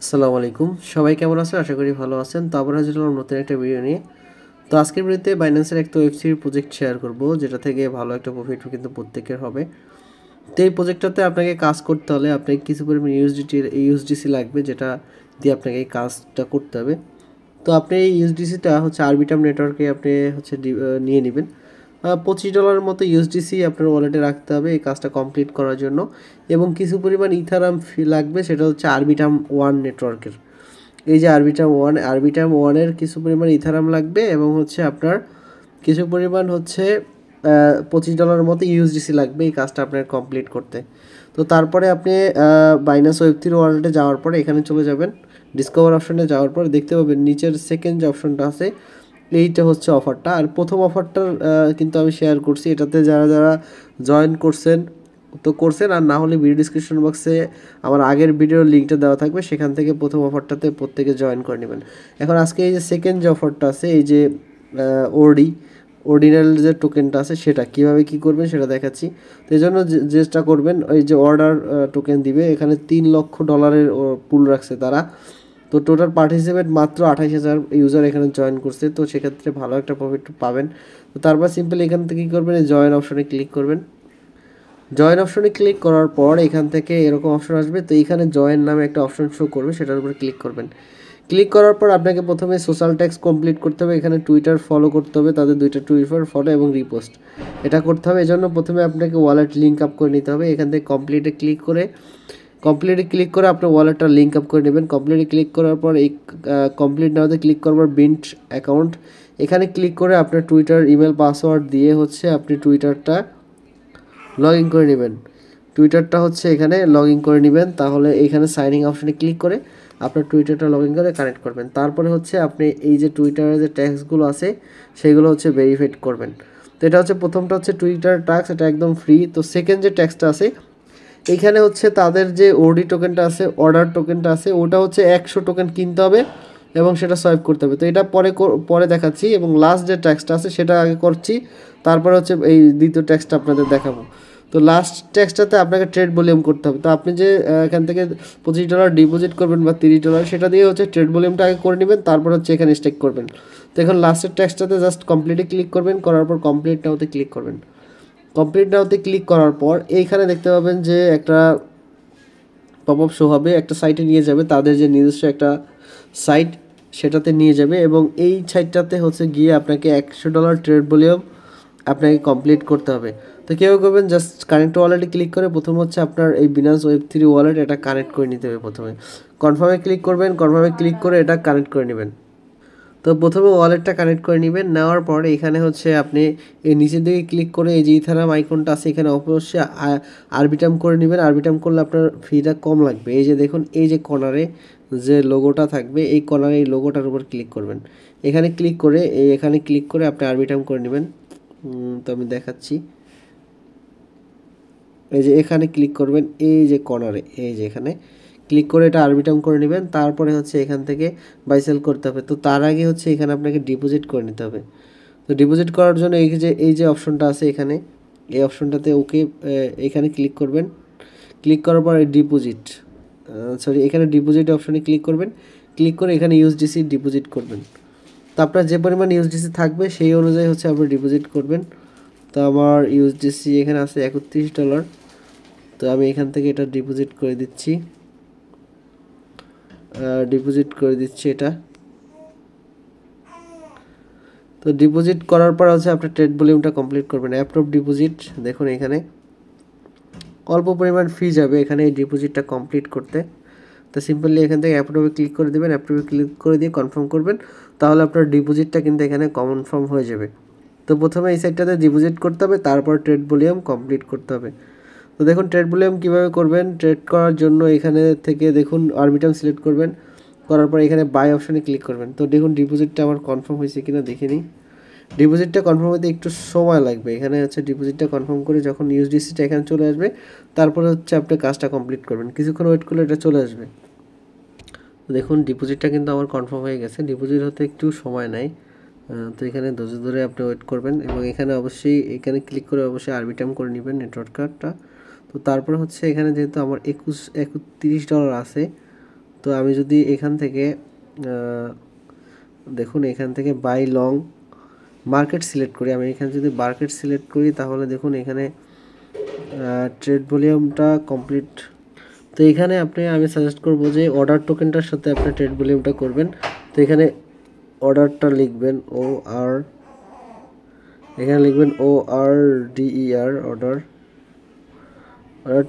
আসসালামু আলাইকুম, সবাই কেমন আছেন? আশা করি ভালো আছেন। তো আবার হাজির হলাম নতুন একটা ভিডিও নিয়ে। তো আজকের ভিডিওতে বাইন্যান্সের একটা ওয়েব3 প্রজেক্ট শেয়ার করব, যেটা থেকে ভালো একটা প্রফিট কিন্তু প্রত্যেকের হবে। তো এই প্রজেক্টটাতে আপনাকে কাজ করতে হলে আপনাকে কিছু পরিমাণ ইউএসডিসি লাগবে, যেটা দিয়ে আপনাকে এই কাজটা করতে হবে। তো আপনি এই ইউএসডিসিটা হচ্ছে আরবিটার্ম নেটওয়ার্কে আপনি হচ্ছে নিয়ে নেবেন। $25 মতো ইউএসডিসি আপনার ওয়ালেটে রাখতে হবে এই কাজটা কমপ্লিট করার জন্য, এবং কিছু পরিমাণ ইথারাম ফি লাগবে, সেটা হচ্ছে আরবিটার্ম ওয়ান নেটওয়ার্কের। এই যে আরবিটার্ম ওয়ানের কিছু পরিমাণ ইথারাম লাগবে, এবং হচ্ছে আপনার কিছু পরিমাণ হচ্ছে $25 মতো ইউএসডিসি লাগবে এই কাজটা আপনার কমপ্লিট করতে। তো তারপরে আপনি বাইনান্স ওয়েব3 ওয়ালেটে যাওয়ার পরে এখানে চলে যাবেন, ডিসকভার অপশনে যাওয়ার পরে দেখতে পাবেন নিচের সেকেন্ড যে অপশনটা আছে, এইটা হচ্ছে অফারটা। আর প্রথম অফারটার কিন্তু আমি শেয়ার করছি, এটাতে যারা যারা জয়েন করছেন তো করছেন, আর না হলে ভিডিও ডিসক্রিপশন বক্সে আমার আগের ভিডিওর লিঙ্কটা দেওয়া থাকবে, সেখান থেকে প্রথম অফারটাতে প্রত্যেকে জয়েন করে নেবেন। এখন আজকে এই যে সেকেন্ড যে অফারটা আছে, এই যে অর্ডিনাল যে টোকেনটা আছে, সেটা কীভাবে কী করবেন সেটা দেখাচ্ছি। তো এই জন্য যেটা করবেন, ওই যে অর্ডার টোকেন দিবে, এখানে $3 লক্ষ পুল রাখছে তারা। তো টোটাল পার্টিসিপেট মাত্র 28,000 ইউজার এখানে জয়েন করছে, তো সেক্ষেত্রে ভালো একটা প্রফিট পাবেন। তো তারপর সিম্পলি এখান থেকে কী করবেন, এই জয়েন অপশনে ক্লিক করবেন। জয়েন অপশনে ক্লিক করার পর এখান থেকে এরকম অপশন আসবে, তো এইখানে জয়েন নামে একটা অপশন শো করবে, সেটার উপরে ক্লিক করবেন। ক্লিক করার পর আপনাকে প্রথমে সোশ্যাল ট্যাক্স কমপ্লিট করতে হবে, এখানে টুইটার ফলো করতে হবে, তাদের 2টা টুইটার ফলো এবং রিপোস্ট এটা করতে হবে। এজন্য প্রথমে আপনাকে ওয়ালেট লিঙ্ক আপ করে নিতে হবে। এখান থেকে কমপ্লিটে ক্লিক করে আপনার ওয়ালেটটা লিঙ্ক আপ করে নেবেন। কমপ্লিটে ক্লিক করার পর এই কমপ্লিট নাওতে ক্লিক করবার বিন্ট অ্যাকাউন্ট এখানে ক্লিক করে আপনার টুইটার ইমেল পাসওয়ার্ড দিয়ে হচ্ছে আপনি টুইটারটা লগ ইন করে নেবেন। টুইটারটা হচ্ছে এখানে লগ ইন করে নেবেন, তাহলে এইখানে সাইনিং অপশনে ক্লিক করে আপনার টুইটারটা লগ ইন করে কানেক্ট করবেন। তারপরে হচ্ছে আপনি এই যে টুইটারের যে ট্যাক্সগুলো আছে সেগুলো হচ্ছে ভেরিফাইড করবেন। তো এটা হচ্ছে প্রথমটা হচ্ছে টুইটার ট্যাক্স, এটা একদম ফ্রি। তো সেকেন্ড যে ট্যাক্সটা আছে এইখানে হচ্ছে তাদের যে অর্ডার টোকেনটা আছে, ওটা হচ্ছে 100 টোকেন কিনতে হবে এবং সেটা সোয়াইপ করতে হবে। তো এটা পরে দেখাচ্ছি, এবং লাস্ট যে ট্যাক্সটা আছে সেটা আগে করছি, তারপরে হচ্ছে এই দ্বিতীয় ট্যাক্সটা আপনাদের দেখাবো। তো লাস্ট ট্যাক্সটাতে আপনাকে ট্রেড ভলিউম করতে হবে। তো আপনি যে এখান থেকে $25 ডিপোজিট করবেন বা $30, সেটা দিয়ে হচ্ছে ট্রেড ভলিউমটা আগে করে নেবেন, তারপর হচ্ছে এখানে স্টেক করবেন। তো এখন লাস্টের ট্যাক্সটাতে জাস্ট কমপ্লিটে ক্লিক করবেন, করার পর কমপ্লিট নাওতে ক্লিক করবেন। কমপ্লিট নাওতে ক্লিক করার পর এইখানে দেখতে পাবেন যে একটা পপ আপ শো হবে, একটা সাইটে নিয়ে যাবে, তাদের যে নিজস্ব একটা সাইট সেটাতে নিয়ে যাবে, এবং এই সাইটটাতে হচ্ছে গিয়ে আপনাকে $100 ট্রেড ভলিউম আপনাকে কমপ্লিট করতে হবে। তো কীভাবে করবেন, জাস্ট কানেক্ট ওয়ালেটে ক্লিক করে প্রথম হচ্ছে আপনার এই বিনান্স ওয়েব3 ওয়ালেট এটা কানেক্ট করে নিতে হবে। প্রথমে কনফার্মে ক্লিক করবেন, কনফার্মে ক্লিক করে এটা কানেক্ট করে নেবেন। তো প্রথমে ওয়ালেটটা কানেক্ট করে নেবেন, নেওয়ার পরে এখানে হচ্ছে আপনি এই নিচের দিকে ক্লিক করে এই যে ইথারাম আইকনটা আছে এখানে অবশ্যই আরবিটার্ম করে নেবেন। আরবিটার্ম করলে আপনার ফিটা কম লাগবে। এই যে দেখুন, এই যে কর্নারে যে লোগোটা থাকবে, এই কর্নারে এই লোগোটার উপর ক্লিক করবেন। এখানে ক্লিক করে আপনি আরবিটার্ম করে নেবেন। তো আমি দেখাচ্ছি, এই যে এখানে ক্লিক করবেন, এই যে কর্নারে এই যে এখানে ক্লিক করে এটা আরবিটার্ম করে নেবেন। তারপরে হচ্ছে এখান থেকে বাই সেল করতে হবে। তো তার আগে হচ্ছে এখানে আপনাকে ডিপোজিট করে নিতে হবে। তো ডিপোজিট করার জন্য এই যে অপশনটা আছে এখানে, এই অপশনটাতে ওকে এখানে ক্লিক করবেন। ক্লিক করার পর এখানে ডিপোজিট অপশনে ক্লিক করবেন। ক্লিক করে এখানে ইউএসডিসি ডিপোজিট করবেন। তো আপনার যে পরিমাণ ইউএসডিসি থাকবে সেই অনুযায়ী হচ্ছে আপনি ডিপোজিট করবেন। তো আমার ইউএসডিসি এখানে আছে $31। তো আমি এখান থেকে এটা ডিপোজিট করে দিচ্ছি এটা। তো ডিপোজিট করার পর হচ্ছে আপনি ট্রেড ভলিউমটা কমপ্লিট করবেন। অ্যাপ্রুভ ডিপোজিট, দেখুন এখানে অল্প পরিমাণ ফি যাবে এখানে এই ডিপোজিটটা কমপ্লিট করতে। তো সিম্পলি এখান থেকে অ্যাপ্রুভে ক্লিক করে দেবেন, অ্যাপ্রুভে ক্লিক করে দিয়ে কনফার্ম করবেন, তাহলে আপনার ডিপোজিটটা কিন্তু এখানে কনফার্ম হয়ে যাবে। তো প্রথমে এই সাইটটাতে ডিপোজিট করতে হবে, তারপর ট্রেড ভলিউম কমপ্লিট করতে হবে। তো দেখুন ট্রেড ভলিউম কীভাবে করবেন। ট্রেড করার জন্য এখানে থেকে দেখুন আরবিটার্ম সিলেক্ট করবেন, করার পর এখানে বাই অপশানে ক্লিক করবেন। তো দেখুন ডিপোজিটটা আমার কনফার্ম হয়েছে কিনা দেখে নিই। ডিপোজিটটা কনফার্ম হতে একটু সময় লাগবে। এখানে হচ্ছে ডিপোজিটটা কনফার্ম করে যখন ইউএসডিসিটা এখানে চলে আসবে, তারপরে হচ্ছে আপনি কাজটা কমপ্লিট করবেন। কিছুক্ষণ ওয়েট করলে এটা চলে আসবে। দেখুন ডিপোজিটটা কিন্তু আমার কনফার্ম হয়ে গেছে। ডিপোজিট হতে একটু সময় নেয়, তো এখানে ধৈর্য ধরে আপনি ওয়েট করবেন, এবং এখানে অবশ্যই এখানে ক্লিক করে অবশ্যই আরবিটার্ম করে নেবেন নেটওয়ার্ক কার্ডটা। তো তারপরে হচ্ছে এখানে যেহেতু আমার $31 আছে, তো আমি যদি এখান থেকে দেখুন এখান থেকে বাই লং মার্কেট সিলেক্ট করি, আমি এখানে যদি মার্কেট সিলেক্ট করি তাহলে দেখুন এখানে ট্রেড ভলিউমটা কমপ্লিট। তো এখানে আমি সাজেস্ট করব যে অর্ডার টোকেনটার সাথে আপনি ট্রেড ভলিউমটা করবেন। তো এখানে অর্ডারটা লিখবেন এখানে লিখবেন ORDER অর্ডার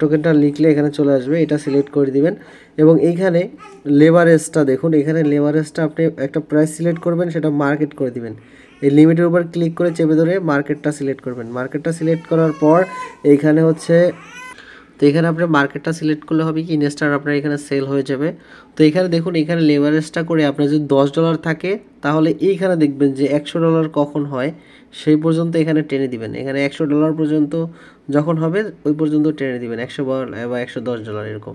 টোকেনটা লিখলে এখানে চলে আসবে, এটা সিলেক্ট করে দিবেন। এবং এইখানে লেভারেজটা দেখুন, এখানে লেভারেজটা আপনি একটা প্রাইস সিলেক্ট করবেন, সেটা মার্কেট করে দিবেন। এই লিমিটের উপর ক্লিক করে চেপে ধরে মার্কেটটা সিলেক্ট করবেন। মার্কেটটা সিলেক্ট করার পর এইখানে তো এখানে আপনি মার্কেটটা সিলেক্ট করলে হবে কি ইনস্ট্যান্ট আপনার এখানে সেল হয়ে যাবে। তো এখানে দেখুন এখানে লেভারেজটা করে আপনার যদি $10 থাকে তাহলে এইখানে দেখবেন যে $100 কখন হয় সেই পর্যন্ত এখানে টেনে দিবেন। এখানে $100 পর্যন্ত যখন হবে ওই পর্যন্ত টেনে দিবেন, 100 বা $110 এরকম।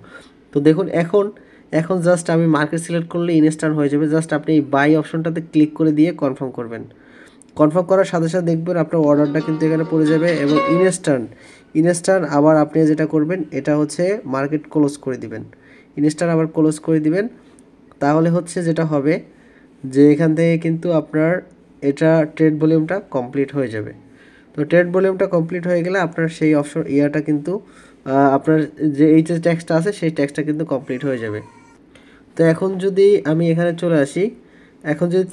তো দেখুন এখন জাস্ট আমি মার্কেট সিলেক্ট করলে ইনস্ট্যান্ট হয়ে যাবে। জাস্ট আপনি এই বাই অপশনটাতে ক্লিক করে দিয়ে কনফার্ম করবেন। কনফার্ম করার সাথে সাথে দেখবেন আপনার অর্ডারটা কিন্তু এখানে পড়ে যাবে এবং ইনস্ট্যান্ট আবার আপনি যেটা করবেন এটা হচ্ছে মার্কেট ক্লোজ করে দিবেন। ইনস্ট্যান্ট আবার ক্লোজ করে দিবেন, তাহলে যেটা হবে যে এখান থেকে কিন্তু আপনার এটা ট্রেড ভলিউমটা কমপ্লিট হয়ে যাবে। তো ট্রেড ভলিউমটা কমপ্লিট হয়ে গেলে আপনার সেই অপশন কিন্তু আপনার যে এই যে ট্যাক্সটা আছে সেই ট্যাক্সটা কিন্তু কমপ্লিট হয়ে যাবে। তো এখন যদি আমি এখানে চলে আসি,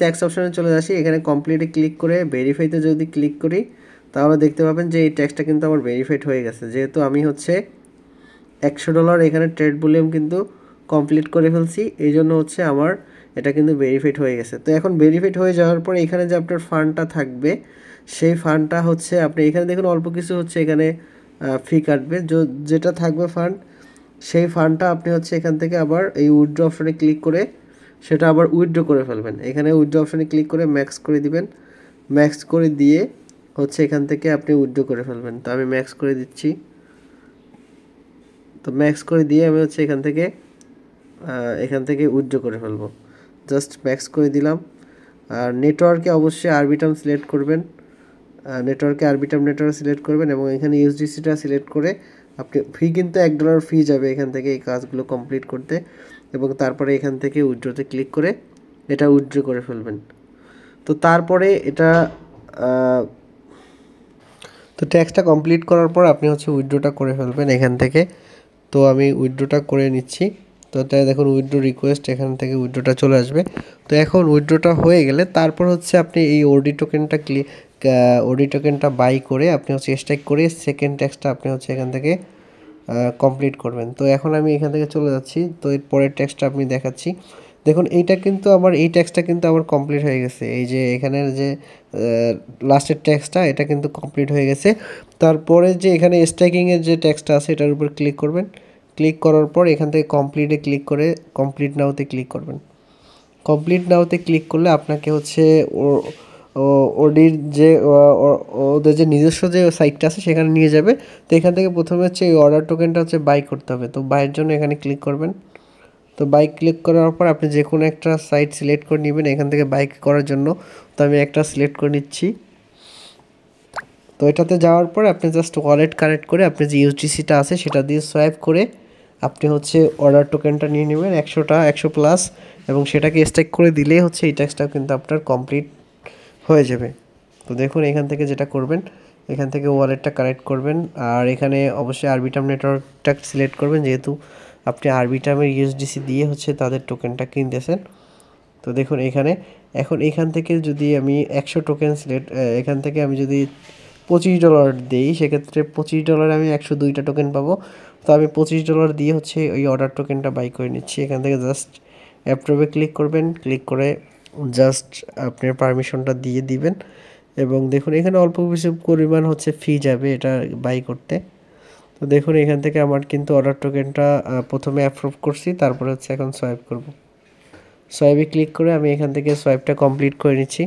ট্যাক্স অপশনে চলে আসি, এখানে কমপ্লিটে ক্লিক করে ভেরিফাইতে যদি ক্লিক করি তাহলে দেখতে পাবেন যে এই ট্যাক্সটা কিন্তু আমার ভেরিফাইড হয়ে গেছে। যেহেতু আমি $100 এখানে ট্রেড ভলিউম কিন্তু কমপ্লিট করে ফেলছি, এই জন্য আমার এটা কিন্তু ভেরিফাইড হয়ে গেছে। তো এখন ভেরিফাইড হয়ে যাওয়ার পরে এখানে যে আপনার ফান্ডটা থাকবে সেই ফান্ডটা আপনি এখানে দেখুন অল্প কিছু এখানে ফি কাটবে, যেটা থাকবে ফান্ড, সেই ফান্ডটা আপনি এখান থেকে আবার এই উইথড্র অপশনে ক্লিক করে সেটা আবার উইথড্র করে ফেলবেন। এখানে উইথড্র অপশনে ক্লিক করে ম্যাক্স করে দিবেন, ম্যাক্স করে দিয়ে এখান থেকে আপনি উইথড্র করে ফেলবেন। তো আমি ম্যাক্স করে দিচ্ছি। তো ম্যাক্স করে দিয়ে আমি এখান থেকে উইথড্র করে ফেলবো। জাস্ট ম্যাক্স করে দিলাম। আর নেটওয়ার্কে অবশ্যই আরবিটার্ম সিলেক্ট করবেন, নেটওয়ার্ক সিলেক্ট করবেন এবং এখানে ইউএসডিসিটা সিলেক্ট করে আপনি ফি কিন্তু $1 ফি যাবে এখান থেকে এই কাজগুলো কমপ্লিট করতে, এবং তারপরে এখান থেকে উইথড্রতে ক্লিক করে এটা উইথড্র করে ফেলবেন। তো তারপরে এটা তো ট্যাক্সটা কমপ্লিট করার পর আপনি উইথড্রটা করে ফেলবেন এখান থেকে। তো আমি উইথড্রটা করে নিচ্ছি। তো তাই দেখুন উইথড্র রিকোয়েস্ট, এখান থেকে উইথড্রটা চলে আসবে। তো এখন উইথড্রটা হয়ে গেলে তারপর আপনি এই ওডি টোকেনটা বাই করে আপনি স্ট্রাইক করে সেকেন্ড ট্যাক্সটা আপনি এখান থেকে কমপ্লিট করবেন। তো এখন আমি এখান থেকে চলে যাচ্ছি। তো এর পরের ট্যাক্সটা আপনি দেখাচ্ছি। দেখুন এইটা কিন্তু এই ট্যাক্সটা কিন্তু আমার কমপ্লিট হয়ে গেছে। এই যে এখানের যে লাস্টের ট্যাক্সটা এটা কিন্তু কমপ্লিট হয়ে গেছে। তারপরে যে এখানে স্ট্রাইকিংয়ের যে ট্যাক্সটা আছে এটার উপর ক্লিক করবেন। ক্লিক করার পর এখান থেকে কমপ্লিটে ক্লিক করে কমপ্লিট নাওতে ক্লিক করবেন। কমপ্লিট নাওতে ক্লিক করলে আপনাকে ওডির যে ওদের যে নিজস্ব যে সাইটটা আছে সেখানে নিয়ে যাবে। তো এখান থেকে প্রথমে এই অর্ডার টোকেনটা বাই করতে হবে। তো বাইয়ের জন্য এখানে ক্লিক করবেন। তো বাই ক্লিক করার পর আপনি যে কোনো একটা সাইট সিলেক্ট করে নেবেন এখান থেকে বাই করার জন্য। তো আমি একটা সিলেক্ট করে নিচ্ছি। তো এটাতে যাওয়ার পর আপনি জাস্ট ওয়ালেট কানেক্ট করে আপনি যে ইউএসডিসিটা আছে সেটা দিয়ে সোয়াইপ করে আপনি অর্ডার টোকেনটা নিয়ে নেবেন 100 প্লাস, এবং সেটাকে স্ট্যাক করে দিলেই এই ট্যাক্সটা কিন্তু আপনার কমপ্লিট হয়ে যাবে। তো দেখুন এখান থেকে যেটা করবেন এখান থেকে ওয়ালেটটা কানেক্ট করবেন, আর এখানে অবশ্যই আরবিটার্ম নেটওয়ার্কটা সিলেক্ট করবেন, যেহেতু আপনি আরবিটার্মের ইউএসডিসি দিয়ে তাদের টোকেনটা কিনতেছেন। তো দেখুন এখান থেকে যদি আমি 100 টোকেন এখান থেকে আমি যদি $25 দিই সেক্ষেত্রে $25 আমি 102টা টোকেন পাবো। তো আমি $25 দিয়ে ওই অর্ডার টোকেনটা বাই করে নিচ্ছি। এখান থেকে জাস্ট অ্যাপ্রুভে ক্লিক করবেন, ক্লিক করে জাস্ট আপনার পারমিশনটা দিয়ে দিবেন, এবং দেখুন এখানে অল্প কিছু পরিমাণ ফি যাবে এটা বাই করতে। তো দেখুন এখান থেকে আমার কিন্তু অর্ডার টোকেনটা প্রথমে অ্যাপ্রুভ করছি, তারপরে এখন সোয়াইপ করব। সোয়াইপে ক্লিক করে আমি এখান থেকে সোয়াইপটা কমপ্লিট করে নিচ্ছি।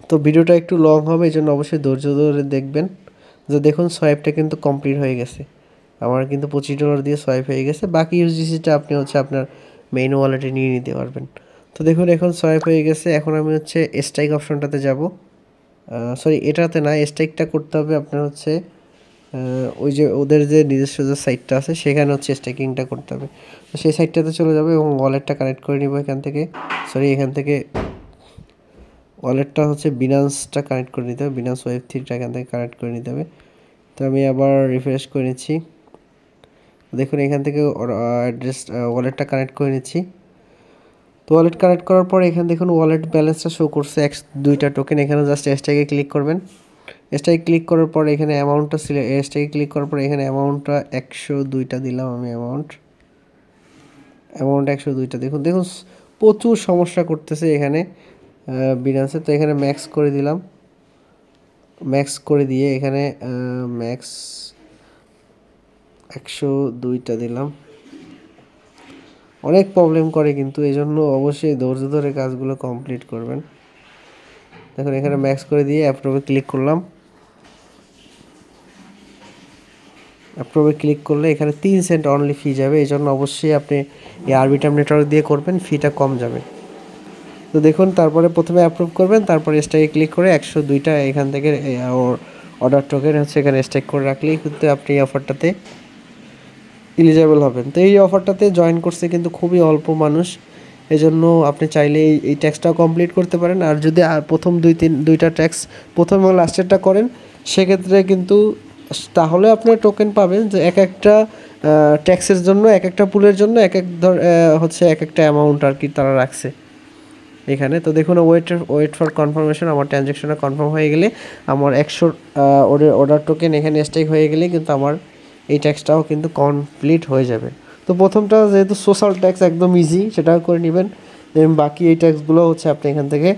তো ভিডিওটা একটু লং হবে, এই জন্য অবশ্যই ধৈর্য ধরে দেখবেন। যে দেখুন সোয়াইপটা কিন্তু কমপ্লিট হয়ে গেছে, আমার কিন্তু $25 দিয়ে সোয়াইপ হয়ে গেছে। বাকি ইউএসডিসিটা আপনি আপনার মেইন ওয়ালেটে নিয়ে নিতে পারবেন। তো দেখুন এখন সোয়াইপ হয়ে গেছে। এখন আমি স্ট্রাইক অপশনটাতে যাব, সরি এটাতে না, স্ট্রাইকটা করতে হবে আপনার ওই যে ওদের যে নিজস্ব যে সাইটটা আছে সেখানে হচ্ছে স্টেকিংটা করতে হবে। তো সেই সাইটটাতে চলে যাবে এবং ওয়ালেটটা কানেক্ট করে নিব এখান থেকে, এখান থেকে ওয়ালেটটা হচ্ছে বিনান্সটা কানেক্ট করে নিতে হবে, বিনান্স Web3টা এখান থেকে কানেক্ট করে নিতে হবে। তো আমি আবার রিফ্রেশ করে নিচ্ছি, দেখুন এখান থেকে অ্যাড্রেস ওয়ালেটটা কানেক্ট করে নিচ্ছি। তো ওয়ালেট কানেক্ট করার পর এখানে দেখুন ওয়ালেট ব্যালেন্সটা শো করছে 2টা টোকেন। এখানে জাস্ট স্ট্যাকে ক্লিক করবেন, স্ট্যাকে ক্লিক করার পর এখানে অ্যামাউন্টটা স্ট্যাকে ক্লিক করার পর এখানে অ্যামাউন্টটা 102টা দিলাম আমি, অ্যামাউন্ট 102টা। দেখুন প্রচুর সমস্যা করতেছে এখানে বিনান্সে। তো এখানে ম্যাক্স করে দিলাম, ম্যাক্স করে দিয়ে এখানে ম্যাক্স 102টা দিলাম। অনেক প্রবলেম করে কিন্তু, এই জন্য অবশ্যই ধৈর্য ধরে কাজগুলো কমপ্লিট করবেন। দেখুন এখানে ম্যাক্স করে দিয়ে অ্যাপ্রুভে ক্লিক করলাম। অ্যাপ্রুভে ক্লিক করলে এখানে 3 সেন্ট অনলি ফি যাবে, এই জন্য অবশ্যই আপনি এই আরবিটার্ম নেটওয়ার্ক দিয়ে করবেন, ফিটা কম যাবে। তো দেখুন তারপরে প্রথমে অ্যাপ্রুভ করবেন, তারপরে স্ট্যাকে ক্লিক করে 102টা এখান থেকে অর্ডার টোকেন হচ্ছে এখানে স্ট্যাক করে রাখলেই কিন্তু আপনি এই অফারটাতে এলিজেবল হবেন। তো এই অফারটাতে জয়েন করছে কিন্তু খুবই অল্প মানুষ, এজন্য আপনি চাইলে এই ট্যাক্সটাও কমপ্লিট করতে পারেন। আর যদি প্রথম 2টা ট্যাক্স প্রথম এবং লাস্টেরটা করেন সেক্ষেত্রে কিন্তু তাহলে আপনি টোকেন পাবেন যে এক একটা ট্যাক্সের জন্য, এক একটা পুলের জন্য এক একটা অ্যামাউন্ট আর কি তারা রাখছে এখানে। তো দেখুন ওয়েট ফর কনফার্মেশন, আমার ট্রানজ্যাকশনটা কনফার্ম হয়ে গেলে আমার 100 অর্ডার টোকেন এখানে স্টেক হয়ে গেলে কিন্তু আমার এই ট্যাক্সটাও কিন্তু কমপ্লিট হয়ে যাবে। তো প্রথমটা যেহেতু সোশ্যাল ট্যাক্স একদম ইজি, সেটাও করে নেবেন, এবং বাকি এই ট্যাক্সগুলো হচ্ছে আপনি এখান থেকে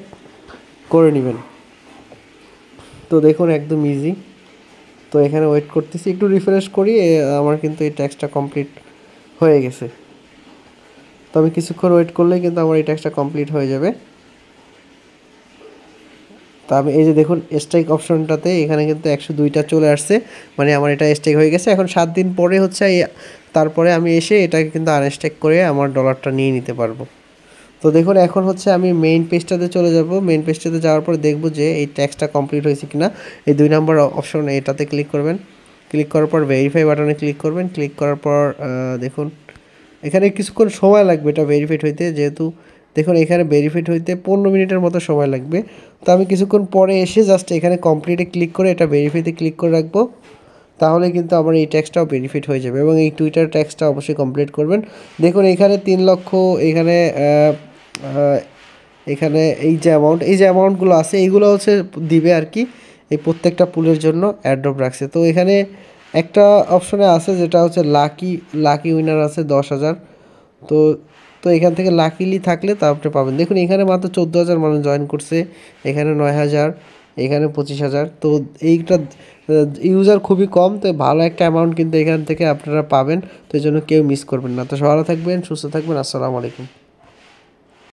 করে নেবেন। তো দেখুন একদম ইজি। তো এখানে ওয়েট করতেছি, একটু রিফ্রেশ করি, আমার কিন্তু এই ট্যাক্সটা কমপ্লিট হয়ে গেছে। তো আমি কিছুক্ষণ ওয়েট করলেই কিন্তু আমার এই ট্যাক্সটা কমপ্লিট হয়ে যাবে। তো আমি এই যে দেখুন স্ট্রাইক অপশনটাতে এখানে কিন্তু 102টা চলে আসছে, মানে আমার এটা স্ট্রাইক হয়ে গেছে। এখন 7 দিন পরে হচ্ছে তারপরে আমি এসে এটাকে কিন্তু আনস্ট্যাক করে আমার ডলারটা নিয়ে নিতে পারবো। তো দেখুন এখন হচ্ছে আমি মেইন পেজটাতে চলে যাব, মেইন পেজটাতে যাওয়ার পরে দেখব যে এই ট্যাক্সটা কমপ্লিট হয়েছে কিনা। এই 2 নম্বর অপশন এটাতে ক্লিক করবেন, ক্লিক করার পর ভেরিফাই বাটনে ক্লিক করবেন। ক্লিক করার পর দেখুন এখানে কিছুক্ষণ সময় লাগবে এটা ভেরিফাইড হইতে, যেহেতু দেখুন এখানে ভেরিফাইড হইতে 15 মিনিটের মতো সময় লাগবে। তো আমি কিছুক্ষণ পরে এসে জাস্ট এখানে কমপ্লিটে ক্লিক করে এটা ভেরিফাইতে ক্লিক করে রাখবো, তাহলে কিন্তু আমার এই ট্যাক্সটাও বেনিফিট হয়ে যাবে। এবং এই টুইটার ট্যাক্সটা অবশ্যই কমপ্লিট করবেন। দেখুন এখানে 3 লক্ষ, এখানে এখানে এই যে অ্যামাউন্টগুলো আছে এইগুলো হচ্ছে দিবে আর কি, এই প্রত্যেকটা পুলের জন্য অ্যাড্রপ রাখছে। তো এখানে একটা অপশনে আছে যেটা হচ্ছে লাকি উইনার আছে 10,000। তো তো এখান থেকে লাকিলি থাকলে তারপরে পাবেন। দেখুন এখানে মাত্র 14,000 মানুষ জয়েন করছে, এখানে 9,000, এখানে 25,000। তো এইটা ইউজার খুবই কম, তো ভালো একটা অ্যামাউন্ট কিন্তু এখান থেকে আপনারা পাবেন। তো এই জন্য কেউ মিস করবেন না। তো ভালো থাকবেন, সুস্থ থাকবেন, আসসালামু আলাইকুম।